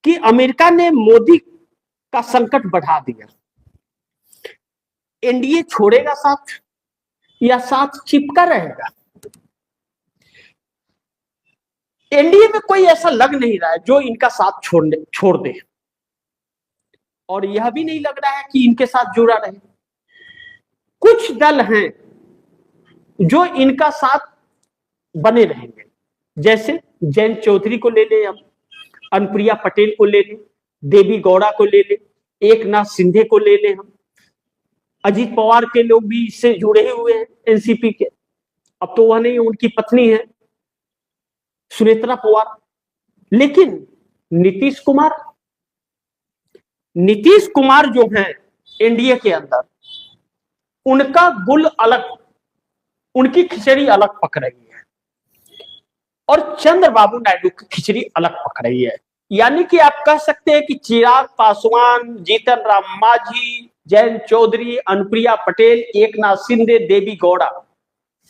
कि अमेरिका ने मोदी का संकट बढ़ा दिया। एनडीए छोड़ेगा साथ या साथ चिपका रहेगा? एनडीए में कोई ऐसा लग नहीं रहा है जो इनका साथ छोड़ दे, और यह भी नहीं लग रहा है कि इनके साथ जुड़ा रहे। कुछ दल हैं जो इनका साथ बने रहेंगे, जैसे जयंत चौधरी को ले ले, हम अनुप्रिया पटेल को ले ले, देवी गौड़ा को ले ले, एकनाथ शिंदे को ले ले, हम अजीत पवार के लोग भी इससे जुड़े हुए हैं एनसीपी के। अब तो वह नहीं, उनकी पत्नी है सुनेत्रा पवार। लेकिन नीतीश कुमार जो हैं एनडीए के अंदर, उनका गुल अलग, उनकी खिचड़ी अलग पक रही है, और चंद्रबाबू नायडू की खिचड़ी अलग पक रही है। यानी कि आप कह सकते हैं कि चिराग पासवान, जीतन राम मांझी, जयंत चौधरी, अनुप्रिया पटेल, एकनाथ शिंदे, देवी गौड़ा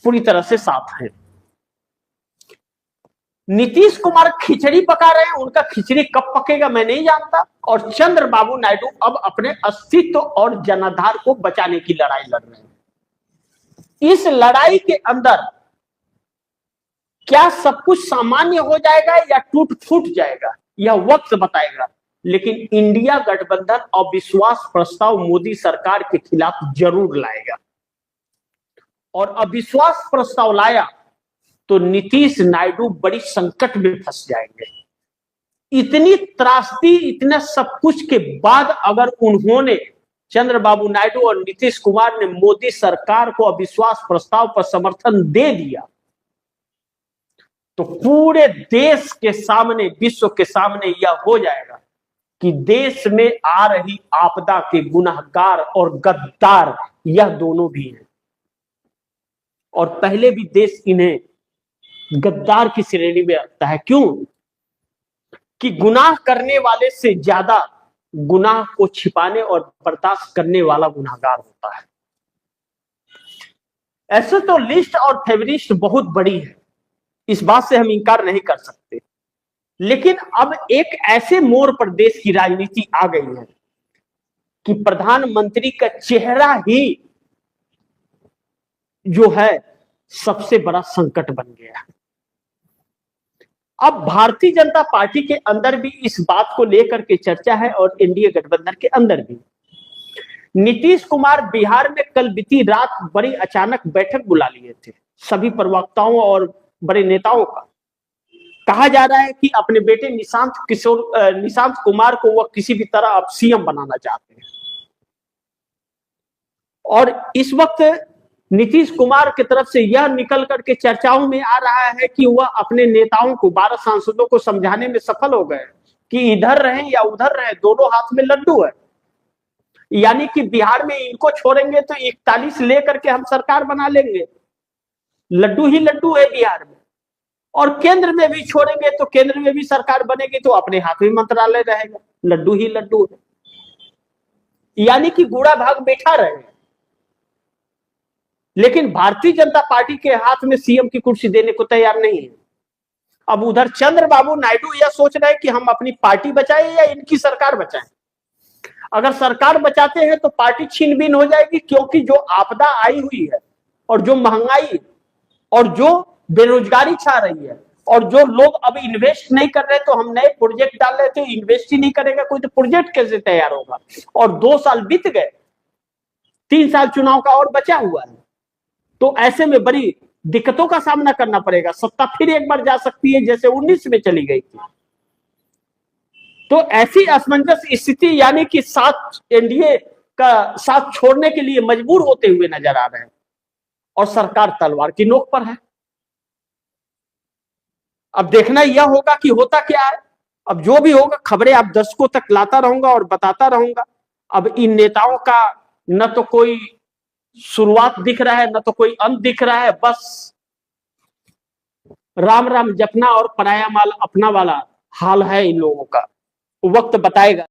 पूरी तरह से साथ हैं। नीतीश कुमार खिचड़ी पका रहे हैं, उनका खिचड़ी कब पकेगा मैं नहीं जानता। और चंद्रबाबू नायडू अब अपने अस्तित्व और जनाधार को बचाने की लड़ाई लड़ रहे हैं। इस लड़ाई के अंदर क्या सब कुछ सामान्य हो जाएगा या टूट फूट जाएगा, यह वक्त बताएगा। लेकिन इंडिया गठबंधन अविश्वास प्रस्ताव मोदी सरकार के खिलाफ जरूर लाएगा, और अविश्वास प्रस्ताव लाया तो नीतीश नायडू बड़ी संकट में फंस जाएंगे। इतनी त्रासदी, इतना सब कुछ के बाद अगर उन्होंने, चंद्रबाबू नायडू और नीतीश कुमार ने मोदी सरकार को अविश्वास प्रस्ताव पर समर्थन दे दिया, तो पूरे देश के सामने, विश्व के सामने यह हो जाएगा कि देश में आ रही आपदा के गुनहगार और गद्दार यह दोनों भी हैं। और पहले भी देश इन्हें गद्दार की श्रेणी में रखता है। क्यों? कि गुनाह करने वाले से ज्यादा गुनाह को छिपाने और बर्दाश्त करने वाला गुनाहगार होता है। ऐसे तो लिस्ट और फेवरिस्ट बहुत बड़ी है, इस बात से हम इंकार नहीं कर सकते। लेकिन अब एक ऐसे मोड़ पर देश की राजनीति आ गई है कि प्रधानमंत्री का चेहरा ही जो है सबसे बड़ा संकट बन गया। अब भारतीय जनता पार्टी के अंदर भी इस बात को लेकर के चर्चा है, और एनडीए गठबंधन के अंदर भी। नीतीश कुमार बिहार में कल बीती रात बड़ी अचानक बैठक बुला लिए थे सभी प्रवक्ताओं और बड़े नेताओं का। कहा जा रहा है कि अपने बेटे निशांत कुमार को वह किसी भी तरह अब सीएम बनाना चाहते हैं। और इस वक्त नीतीश कुमार की तरफ से यह निकल करके चर्चाओं में आ रहा है कि वह अपने नेताओं को, 12 सांसदों को समझाने में सफल हो गए कि इधर रहे या उधर रहे, दोनों हाथ में लड्डू है। यानी कि बिहार में इनको छोड़ेंगे तो 41 लेकर के हम सरकार बना लेंगे, लड्डू ही लड्डू है बिहार में। और केंद्र में भी छोड़ेंगे तो केंद्र में भी सरकार बनेगी, तो अपने हाथ में मंत्रालय रहेगा, लड्डू ही लड्डू है। यानी कि बूढ़ा भाग बैठा रहे। लेकिन भारतीय जनता पार्टी के हाथ में सीएम की कुर्सी देने को तैयार नहीं है। अब उधर चंद्रबाबू नायडू यह सोच रहे हैं कि हम अपनी पार्टी बचाएं या इनकी सरकार बचाएं। अगर सरकार बचाते हैं तो पार्टी छीन बीन हो जाएगी, क्योंकि जो आपदा आई हुई है और जो महंगाई और जो बेरोजगारी छा रही है और जो लोग अब इन्वेस्ट नहीं कर रहे, तो हम नए प्रोजेक्ट डाल रहे थे, इन्वेस्ट ही नहीं करेगा कोई तो प्रोजेक्ट कैसे तैयार होगा। और 2 साल बीत गए, 3 साल चुनाव का और बचा हुआ है, तो ऐसे में बड़ी दिक्कतों का सामना करना पड़ेगा। सत्ता फिर एक बार जा सकती है जैसे 19 में चली गई थी। तो ऐसी असमंजस स्थिति, यानी कि साथ एनडीए का साथ छोड़ने के लिए मजबूर होते हुए नजर आ रहे हैं, और सरकार तलवार की नोक पर है। अब देखना यह होगा कि होता क्या है। अब जो भी होगा, खबरें आप दर्शकों तक लाता रहूंगा और बताता रहूंगा। अब इन नेताओं का न तो कोई शुरुआत दिख रहा है, न तो कोई अंत दिख रहा है, बस राम राम जपना और पराया माल अपना वाला हाल है इन लोगों का। वक्त बताएगा।